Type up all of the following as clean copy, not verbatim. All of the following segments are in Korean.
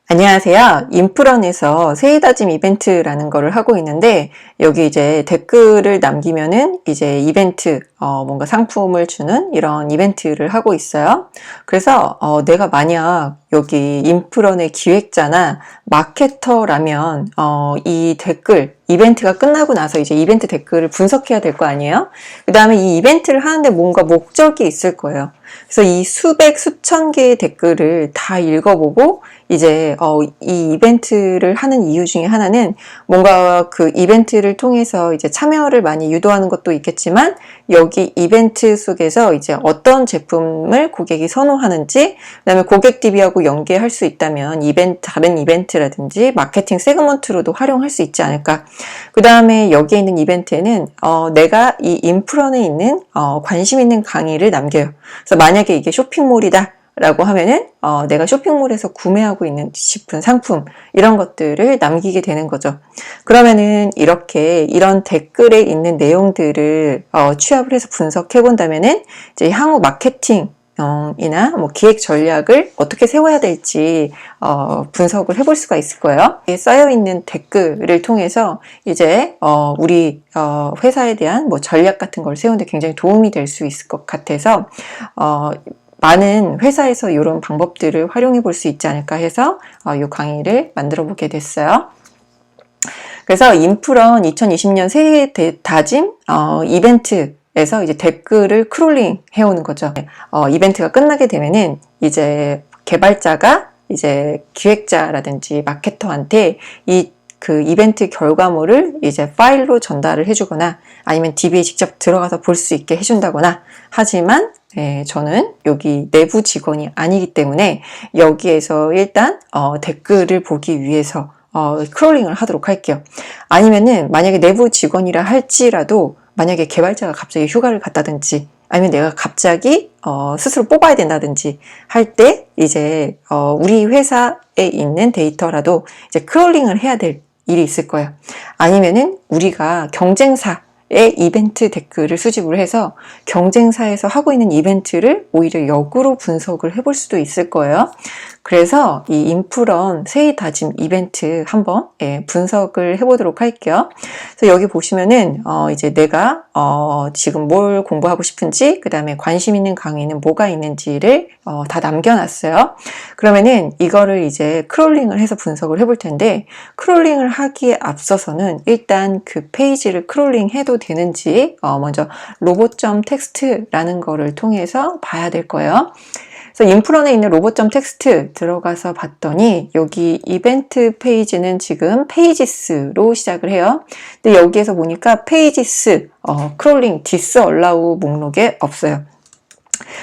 안녕하세요. 인프런에서 새해 다짐 이벤트라는 거를 하고 있는데, 여기 이제 댓글을 남기면은 이제 이벤트, 뭔가 상품을 주는 이런 이벤트를 하고 있어요. 그래서, 내가 만약 여기 인프런의 기획자나 마케터라면, 이 댓글, 이벤트가 끝나고 나서 이제 이벤트 댓글을 분석해야 될 거 아니에요? 그 다음에 이 이벤트를 하는데 뭔가 목적이 있을 거예요. 그래서 이 수백, 수천 개의 댓글을 다 읽어보고, 이제 이 이벤트를 하는 이유 중에 하나는 뭔가 그 이벤트를 통해서 이제 참여를 많이 유도하는 것도 있겠지만, 여기 이벤트 속에서 이제 어떤 제품을 고객이 선호하는지, 그다음에 고객 DB하고 연계할 수 있다면 다른 이벤트라든지 마케팅 세그먼트로도 활용할 수 있지 않을까. 그 다음에 여기에 있는 이벤트에는 내가 이 인프런에 있는 관심 있는 강의를 남겨요. 그래서 만약에 이게 쇼핑몰이다 라고 하면은 내가 쇼핑몰에서 구매하고 있는 싶은 상품, 이런 것들을 남기게 되는 거죠. 그러면은 이런 댓글에 있는 내용들을 취합을 해서 분석해 본다면은 이제 향후 마케팅 이나 뭐 기획 전략을 어떻게 세워야 될지 분석을 해볼 수가 있을 거예요. 쌓여 있는 댓글을 통해서 이제 우리 회사에 대한 뭐 전략 같은 걸 세우는데 굉장히 도움이 될 수 있을 것 같아서 많은 회사에서 이런 방법들을 활용해 볼 수 있지 않을까 해서 이 강의를 만들어 보게 됐어요. 그래서 인프런 2020년 새해 다짐 이벤트에서 이제 댓글을 크롤링 해오는 거죠. 이벤트가 끝나게 되면은 이제 개발자가 이제 기획자라든지 마케터한테 그 이벤트 결과물을 이제 파일로 전달을 해주거나 아니면 DB에 직접 들어가서 볼 수 있게 해준다거나 하지만 저는 여기 내부 직원이 아니기 때문에 여기에서 일단 댓글을 보기 위해서 크롤링을 하도록 할게요. 아니면은 만약에 내부 직원이라 할지라도 만약에 개발자가 갑자기 휴가를 갔다든지 아니면 내가 갑자기 스스로 뽑아야 된다든지 할 때 이제 우리 회사에 있는 데이터라도 이제 크롤링을 해야 될 일이 있을 거예요. 아니면은 우리가 경쟁사의 이벤트 댓글을 수집을 해서 경쟁사에서 하고 있는 이벤트를 오히려 역으로 분석을 해볼 수도 있을 거예요. 그래서 이 인프런 새해 다짐 이벤트 한번 분석을 해보도록 할게요. 그래서 여기 보시면은 이제 내가 지금 뭘 공부하고 싶은지, 그 다음에 관심 있는 강의는 뭐가 있는지를 다 남겨놨어요. 그러면은 이거를 이제 크롤링을 해서 분석을 해볼 텐데, 크롤링을 하기에 앞서서는 일단 그 페이지를 크롤링 해도 되는지 먼저 로봇.txt라는 거를 통해서 봐야 될 거예요. 그래서 인프런에 있는 로봇.txt 들어가서 봤더니 여기 이벤트 페이지는 지금 페이지스로 시작을 해요. 근데 여기에서 보니까 페이지스 크롤링 disallow 목록에 없어요.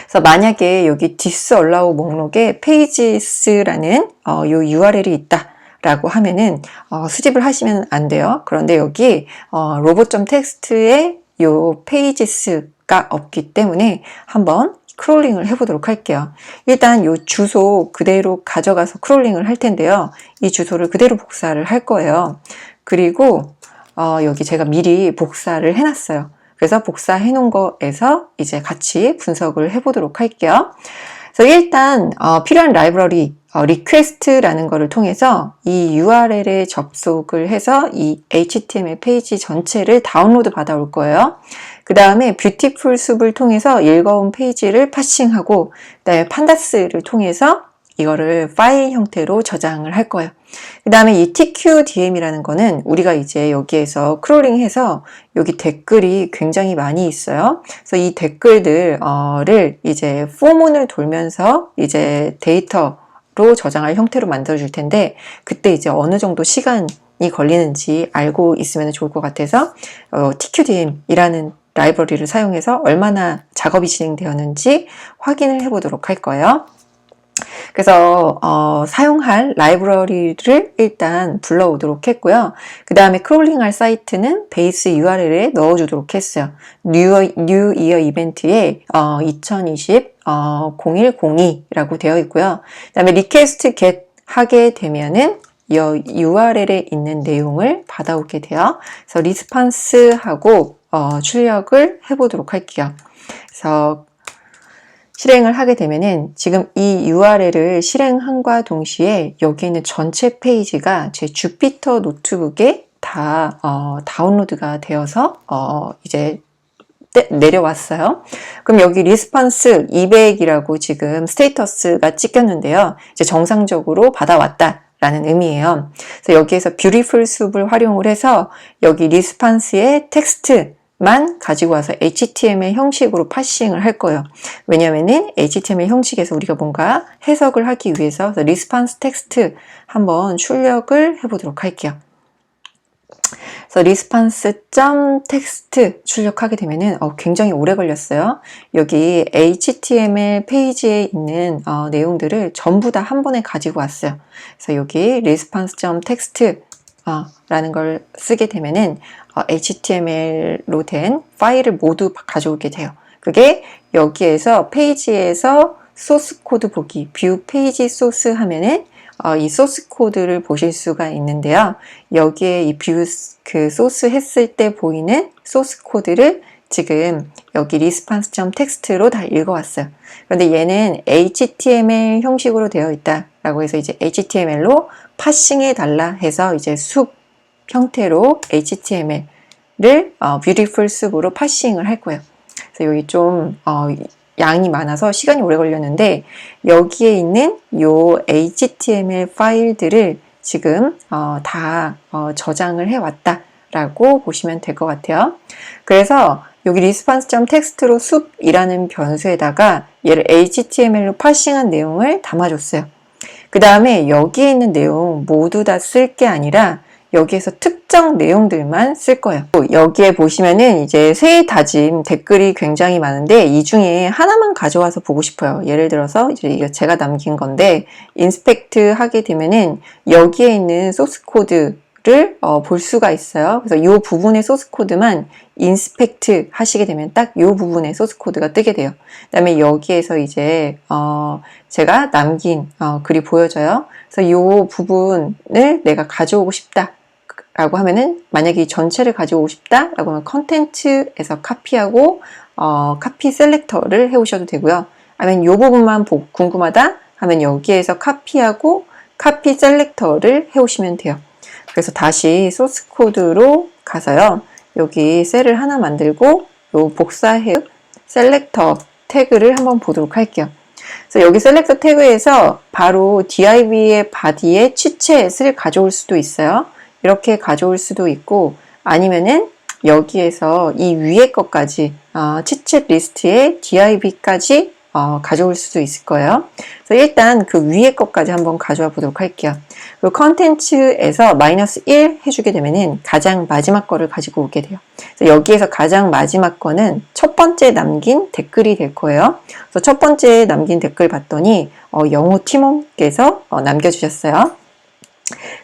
그래서 만약에 여기 disallow 목록에 페이지스라는 요 URL이 있다 라고 하면은 수집을 하시면 안 돼요. 그런데 여기 로봇.txt에 요 페이지스가 없기 때문에 한번 크롤링을 해보도록 할게요. 일단 이 주소 그대로 가져가서 크롤링을 할 텐데요. 이 주소를 그대로 복사를 할 거예요. 그리고 여기 제가 미리 복사를 해놨어요. 그래서 복사해 놓은 거에서 이제 같이 분석을 해보도록 할게요. 그래서 일단 필요한 라이브러리 리퀘스트라는 거를 통해서 이 URL에 접속을 해서 이 HTML 페이지 전체를 다운로드 받아올 거예요. 그 다음에 뷰티풀 숲을 통해서 읽어온 페이지를 파싱하고, 그 다음에 판다스를 통해서 이거를 파일 형태로 저장을 할 거예요. 그 다음에 이 TQDM이라는 거는 우리가 이제 여기에서 크롤링해서 여기 댓글이 굉장히 많이 있어요. 그래서 이 댓글들을 이제 포문을 돌면서 이제 데이터로 저장할 형태로 만들어 줄 텐데, 그때 이제 어느 정도 시간이 걸리는지 알고 있으면 좋을 것 같아서 TQDM이라는 라이브러리를 사용해서 얼마나 작업이 진행되었는지 확인을 해보도록 할 거예요. 그래서 사용할 라이브러리를 일단 불러오도록 했고요. 그 다음에 크롤링할 사이트는 베이스 URL에 넣어주도록 했어요. New Year 이벤트에 2020 0102라고 되어 있고요. 그 다음에 리퀘스트 get 하게 되면은 이 URL에 있는 내용을 받아오게 돼요. 그래서 리스판스하고 출력을 해보도록 할게요. 그래서 실행을 하게 되면은 지금 이 URL을 실행함과 동시에 여기 있는 전체 페이지가 제 주피터 노트북에 다 다운로드가 되어서 이제 내려왔어요. 그럼 여기 리스폰스 200이라고 지금 스테이터스가 찍혔는데요. 이제 정상적으로 받아왔다. 라는 의미예요. 그래서 여기에서 뷰티풀 숲을 활용을 해서 여기 리스폰스의 텍스트만 가지고 와서 HTML 형식으로 파싱을 할 거예요. 왜냐면은 HTML 형식에서 우리가 뭔가 해석을 하기 위해서 리스폰스 텍스트 한번 출력을 해보도록 할게요. 그래서 response.text 출력하게 되면은 굉장히 오래 걸렸어요. 여기 HTML 페이지에 있는 내용들을 전부 다 한 번에 가지고 왔어요. 그래서 여기 response.text 라는 걸 쓰게 되면은 HTML로 된 파일을 모두 가져오게 돼요. 그게 여기에서 페이지에서 소스 코드 보기, 뷰 페이지 소스 하면은 이 소스 코드를 보실 수가 있는데요. 여기에 이 뷰 그 소스 했을 때 보이는 소스 코드를 지금 여기 response.text로 다 읽어왔어요. 그런데 얘는 HTML 형식으로 되어 있다라고 해서 이제 HTML로 파싱해 달라 해서 이제 숲 형태로 HTML을 beautiful 숲으로 파싱을 할 거예요. 그래서 여기 좀 양이 많아서 시간이 오래 걸렸는데 여기에 있는 요 HTML 파일들을 지금 다 저장을 해왔다 라고 보시면 될 것 같아요. 그래서 여기 response.text로 숲이라는 변수에다가 얘를 HTML로 파싱한 내용을 담아줬어요. 그 다음에 여기에 있는 내용 모두 다 쓸 게 아니라 여기에서 특정 내용들만 쓸 거예요. 여기에 보시면은 이제 새 다짐 댓글이 굉장히 많은데 이 중에 하나만 가져와서 보고 싶어요. 예를 들어서 이제 이거 제가 남긴 건데 인스펙트 하게 되면은 여기에 있는 소스 코드를 볼 수가 있어요. 그래서 이 부분의 소스 코드만 인스펙트 하시게 되면 딱 이 부분의 소스 코드가 뜨게 돼요. 그 다음에 여기에서 이제 제가 남긴 글이 보여져요. 그래서 이 부분을 내가 가져오고 싶다 라고 하면은 만약에 이 전체를 가져오고 싶다 라고 하면 컨텐츠에서 카피하고 카피 셀렉터를 해 오셔도 되고요. 아니면 이 부분만 궁금하다 하면 여기에서 카피하고 카피 셀렉터를 해 오시면 돼요. 그래서 다시 소스 코드로 가서요. 여기 셀을 하나 만들고 요 복사해 셀렉터 태그를 한번 보도록 할게요. 그래서 여기 셀렉터 태그에서 바로 div의 body의 치챗을 가져올 수도 있어요. 이렇게 가져올 수도 있고 아니면은 여기에서 이 위에 것까지 치챗 리스트에 div까지 가져올 수도 있을 거예요. 그래서 일단 그 위에 것까지 한번 가져와 보도록 할게요. 그 컨텐츠에서 -1 해주게 되면은 가장 마지막 거를 가지고 오게 돼요. 그래서 여기에서 가장 마지막 거는 첫 번째 남긴 댓글이 될 거예요. 그래서 첫 번째 남긴 댓글 봤더니 영호 팀원께서 남겨주셨어요.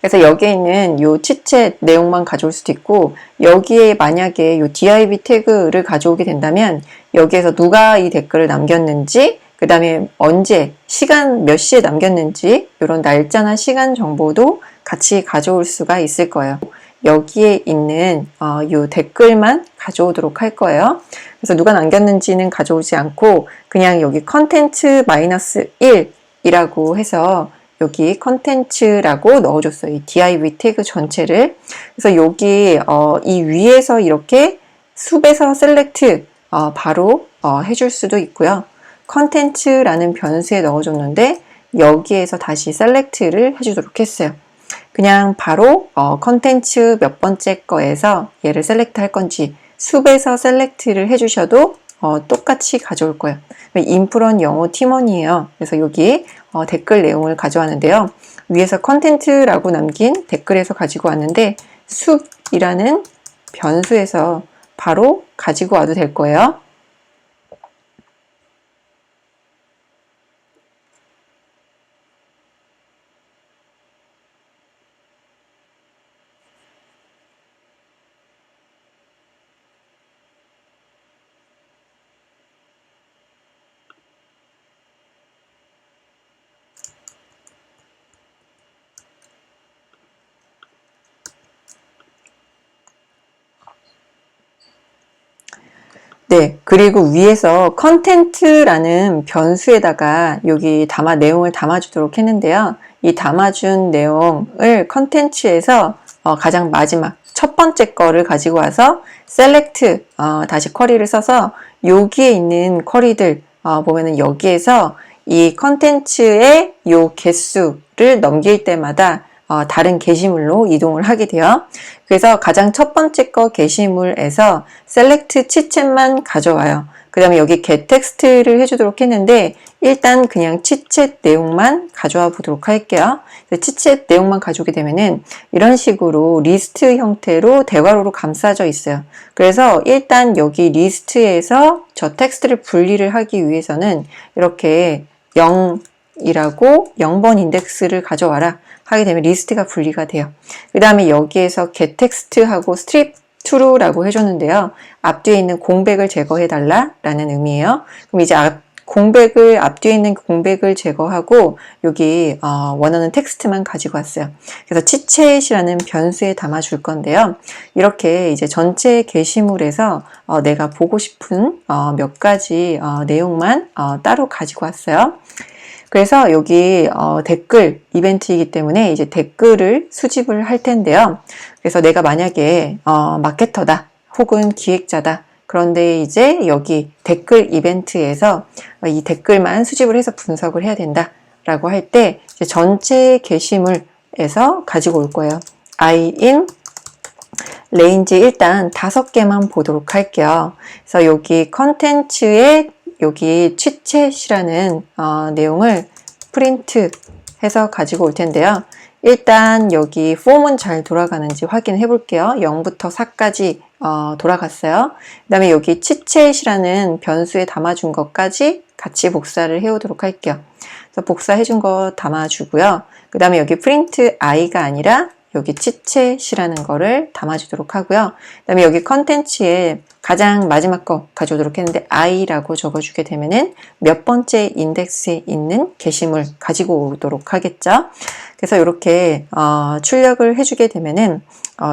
그래서 여기에 있는 요 치챗 내용만 가져올 수도 있고 여기에 만약에 요 div 태그를 가져오게 된다면 여기에서 누가 이 댓글을 남겼는지 그 다음에 언제 시간 몇 시에 남겼는지 이런 날짜나 시간 정보도 같이 가져올 수가 있을 거예요. 여기에 있는 요 댓글만 가져오도록 할 거예요. 그래서 누가 남겼는지는 가져오지 않고 그냥 여기 컨텐츠 -1이라고 해서 여기 컨텐츠라고 넣어줬어요. 이 div 태그 전체를. 그래서 여기 이 위에서 이렇게 숲에서 셀렉트 바로 해줄 수도 있고요. 컨텐츠라는 변수에 넣어줬는데 여기에서 다시 셀렉트를 해주도록 했어요. 그냥 바로 컨텐츠 몇 번째 거에서 얘를 셀렉트 할 건지 숲에서 셀렉트를 해주셔도 똑같이 가져올 거예요. 인프런 영어 팀원이에요. 그래서 여기 댓글 내용을 가져왔는데요. 위에서 컨텐츠라고 남긴 댓글에서 가지고 왔는데 숲이라는 변수에서 바로 가지고 와도 될 거예요. 네, 그리고 위에서 컨텐트라는 변수에다가 여기 내용을 담아주도록 했는데요. 이 담아준 내용을 컨텐츠에서 가장 마지막 첫 번째 거를 가지고 와서 select 다시 쿼리를 써서 여기에 있는 쿼리들 보면은 여기에서 이 컨텐츠의 요 개수를 넘길 때마다 다른 게시물로 이동을 하게 돼요. 그래서 가장 첫 번째 거 게시물에서 select 치챗만 가져와요. 그 다음에 여기 get text를 해주도록 했는데 일단 그냥 치챗 내용만 가져와 보도록 할게요. 치챗 내용만 가져오게 되면은 이런 식으로 리스트 형태로 대괄호로 감싸져 있어요. 그래서 일단 여기 리스트에서 저 텍스트를 분리를 하기 위해서는 이렇게 0이라고 0번 인덱스를 가져와라 하게 되면 리스트가 분리가 돼요. 그 다음에 여기에서 getText하고 strip2라고 해줬는데요. 앞뒤에 있는 공백을 제거해달라 라는 의미예요. 그럼 이제 앞뒤에 있는 공백을 제거하고 여기 원하는 텍스트만 가지고 왔어요. 그래서 치챗이라는 변수에 담아줄 건데요. 이렇게 이제 전체 게시물에서 내가 보고 싶은 몇 가지 내용만 따로 가지고 왔어요. 그래서 여기 댓글 이벤트이기 때문에 이제 댓글을 수집을 할 텐데요. 그래서 내가 만약에 마케터다 혹은 기획자다. 그런데 이제 여기 댓글 이벤트에서 이 댓글만 수집을 해서 분석을 해야 된다 라고 할 때 전체 게시물에서 가지고 올 거예요. in range 일단 5개만 보도록 할게요. 그래서 여기 컨텐츠에 여기 치챗이라는 내용을 프린트 해서 가지고 올 텐데요. 일단 여기 폼은 잘 돌아가는지 확인해 볼게요. 0부터 4까지 돌아갔어요. 그 다음에 여기 치챗이라는 변수에 담아준 것까지 같이 복사를 해오도록 할게요. 그래서 복사해 준 거 담아주고요. 그 다음에 여기 프린트 i가 아니라 여기 치챗이라는 거를 담아주도록 하고요. 그 다음에 여기 컨텐츠에 가장 마지막 거 가져오도록 했는데 i라고 적어주게 되면은 몇 번째 인덱스에 있는 게시물 가지고 오도록 하겠죠. 그래서 이렇게 출력을 해주게 되면은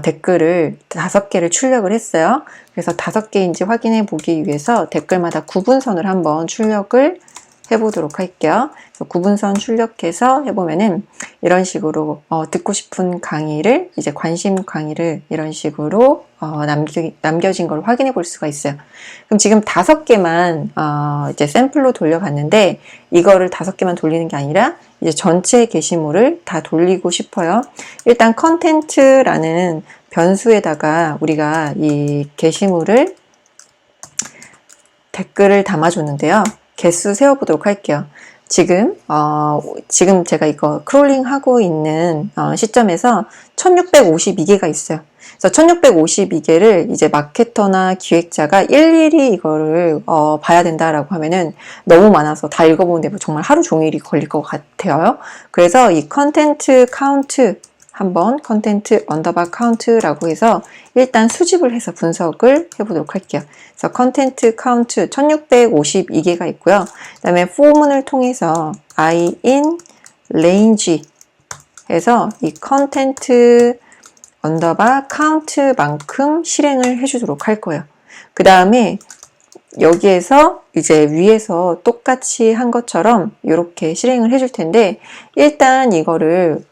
댓글을 5개를 출력을 했어요. 그래서 5개인지 확인해 보기 위해서 댓글마다 구분선을 한번 출력을 해보도록 할게요. 그래서 구분선 출력해서 해보면은 이런 식으로 듣고 싶은 강의를 이제 관심 강의를 이런 식으로 남겨진 걸 확인해 볼 수가 있어요. 그럼 지금 5개만 이제 샘플로 돌려봤는데 이거를 5개만 돌리는 게 아니라 이제 전체 게시물을 다 돌리고 싶어요. 일단 컨텐트라는 변수에다가 우리가 이 게시물을 댓글을 담아줬는데요. 개수 세어보도록 할게요. 지금 제가 이거 크롤링 하고 있는 시점에서 1652개가 있어요. 그래서 1652개를 이제 마케터나 기획자가 일일이 이거를 봐야 된다라고 하면은 너무 많아서 다 읽어보는데 정말 하루 종일이 걸릴 것 같아요. 그래서 이 컨텐트 카운트 한번 컨텐트 언더바 카운트라고 해서 일단 수집을 해서 분석을 해보도록 할게요. 그래서 컨텐트 카운트 1652개가 있고요. 그 다음에 포문을 통해서 in range 해서 이 컨텐트 언더바 카운트만큼 실행을 해주도록 할 거예요. 그 다음에 여기에서 이제 위에서 똑같이 한 것처럼 이렇게 실행을 해줄 텐데 일단 이거를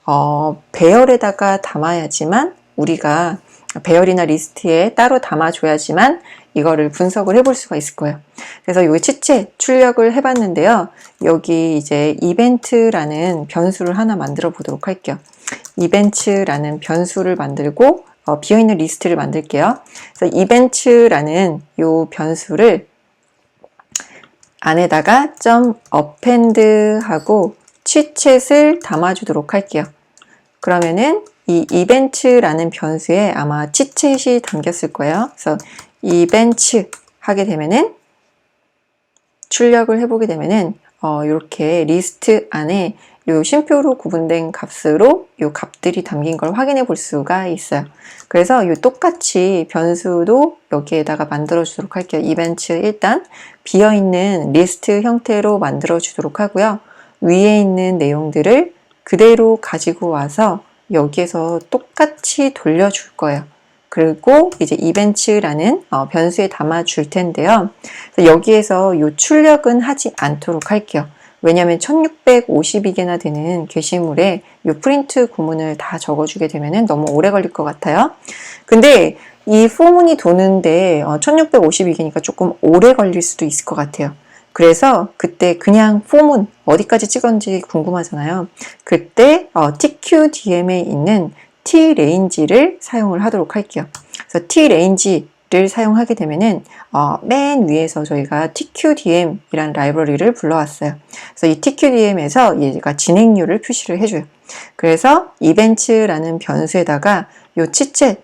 배열에다가 담아야지만 우리가 배열이나 리스트에 따로 담아줘야지만 이거를 분석을 해볼 수가 있을 거예요. 그래서 여기 치챗 출력을 해봤는데요. 여기 이제 이벤트라는 변수를 하나 만들어 보도록 할게요. 이벤트라는 변수를 만들고 비어있는 리스트를 만들게요. 그래서 이벤트라는 요 변수를 안에다가 append 하고 치챗을 담아주도록 할게요. 그러면은 이 이벤트라는 변수에 아마 치챗이 담겼을 거예요. 그래서 이벤트 하게 되면은 출력을 해보게 되면은 이렇게 리스트 안에 요 쉼표로 구분된 값으로 요 값들이 담긴 걸 확인해 볼 수가 있어요. 그래서 요 똑같이 변수도 여기에다가 만들어 주도록 할게요. 이벤트 일단 비어있는 리스트 형태로 만들어 주도록 하고요. 위에 있는 내용들을 그대로 가지고 와서 여기에서 똑같이 돌려줄 거예요. 그리고 이제 이벤트라는 변수에 담아 줄 텐데요. 그래서 여기에서 요 출력은 하지 않도록 할게요. 왜냐하면 1652개나 되는 게시물에 이 프린트 구문을 다 적어주게 되면 너무 오래 걸릴 것 같아요. 근데 이 포문이 도는데 1652개니까 조금 오래 걸릴 수도 있을 것 같아요. 그래서 그때 그냥 포문 어디까지 찍었는지 궁금하잖아요. 그때 TQDM에 있는 Trange를 사용을 하도록 할게요. 그래서 Trange를 사용하게 되면은 맨 위에서 저희가 TQDM이라는 라이브러리를 불러왔어요. 그래서 이 TQDM에서 얘가 진행률을 표시를 해줘요. 그래서 이벤트라는 변수에다가 요 치챗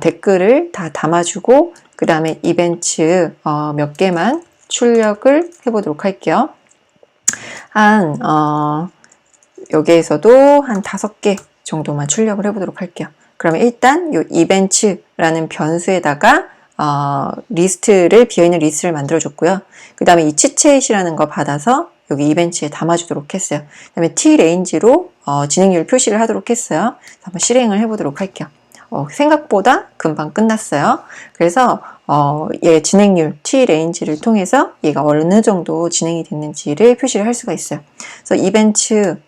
댓글을 다 담아주고 그 다음에 이벤트 몇 개만 출력을 해보도록 할게요. 여기에서도 한 5개 정도만 출력을 해보도록 할게요. 그러면 일단 이 이벤트라는 변수에다가 비어있는 리스트를 만들어줬고요. 그 다음에 이 치챗이라는 거 받아서 여기 이벤트에 담아주도록 했어요. 그 다음에 Trange로 진행률 표시를 하도록 했어요. 한번 실행을 해보도록 할게요. 생각보다 금방 끝났어요. 그래서 얘 진행률 Trange를 통해서 얘가 어느 정도 진행이 됐는지를 표시를 할 수가 있어요. 그래서 이벤트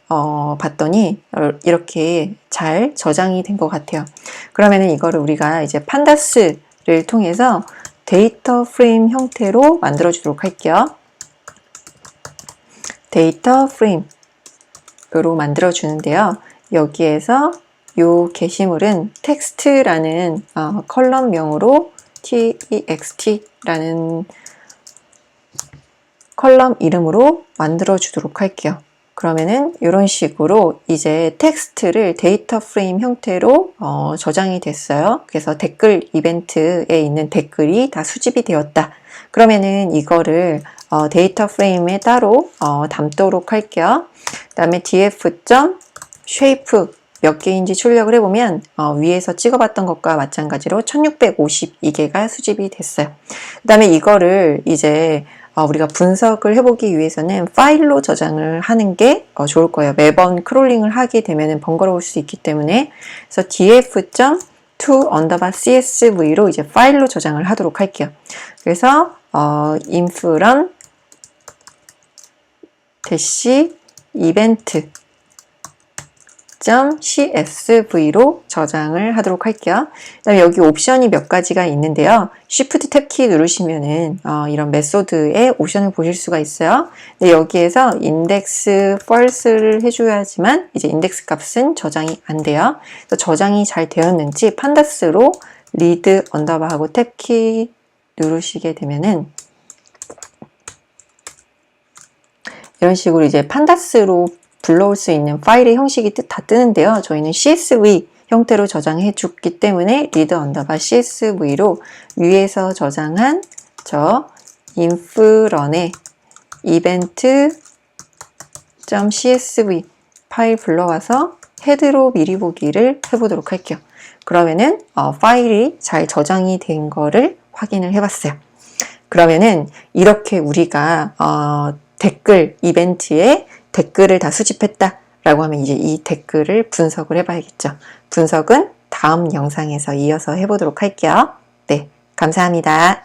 봤더니 이렇게 잘 저장이 된 것 같아요. 그러면은 이거를 우리가 이제 판다스를 통해서 데이터 프레임 형태로 만들어 주도록 할게요. 데이터 프레임으로 만들어 주는데요. 여기에서 요 게시물은 텍스트라는 컬럼명으로 text라는 컬럼 이름으로 만들어 주도록 할게요. 그러면은 이런 식으로 이제 텍스트를 데이터 프레임 형태로 저장이 됐어요. 그래서 댓글 이벤트에 있는 댓글이 다 수집이 되었다. 그러면은 이거를 데이터 프레임에 따로 담도록 할게요. 그 다음에 df.shape 몇 개인지 출력을 해보면 위에서 찍어봤던 것과 마찬가지로 1652개가 수집이 됐어요. 그 다음에 이거를 이제 우리가 분석을 해보기 위해서는 파일로 저장을 하는 게 좋을 거예요. 매번 크롤링을 하게 되면 번거로울 수 있기 때문에 그래서 df.to_csv로 이제 파일로 저장을 하도록 할게요. 그래서 inf-run -event .csv로 저장을 하도록 할게요. 그다음에 여기 옵션이 몇 가지가 있는데요. Shift 탭 키 누르시면은 이런 메소드의 옵션을 보실 수가 있어요. 근데 여기에서 index false를 해줘야지만 이제 인덱스 값은 저장이 안 돼요. 그래서 저장이 잘 되었는지 판다스로 read 언더바 하고 탭 키 누르시게 되면은 이런 식으로 이제 판다스로 불러올 수 있는 파일의 형식이 다 뜨는데요. 저희는 CSV 형태로 저장해 줬기 때문에 read 언더바 CSV로 위에서 저장한 저 inf-run의 event.csv 파일 불러와서 헤드로 미리 보기를 해보도록 할게요. 그러면은 파일이 잘 저장이 된 거를 확인을 해봤어요. 그러면은 이렇게 우리가 댓글 이벤트에 댓글을 다 수집했다 라고 하면 이제 이 댓글을 분석을 해봐야겠죠. 분석은 다음 영상에서 이어서 해보도록 할게요. 네, 감사합니다.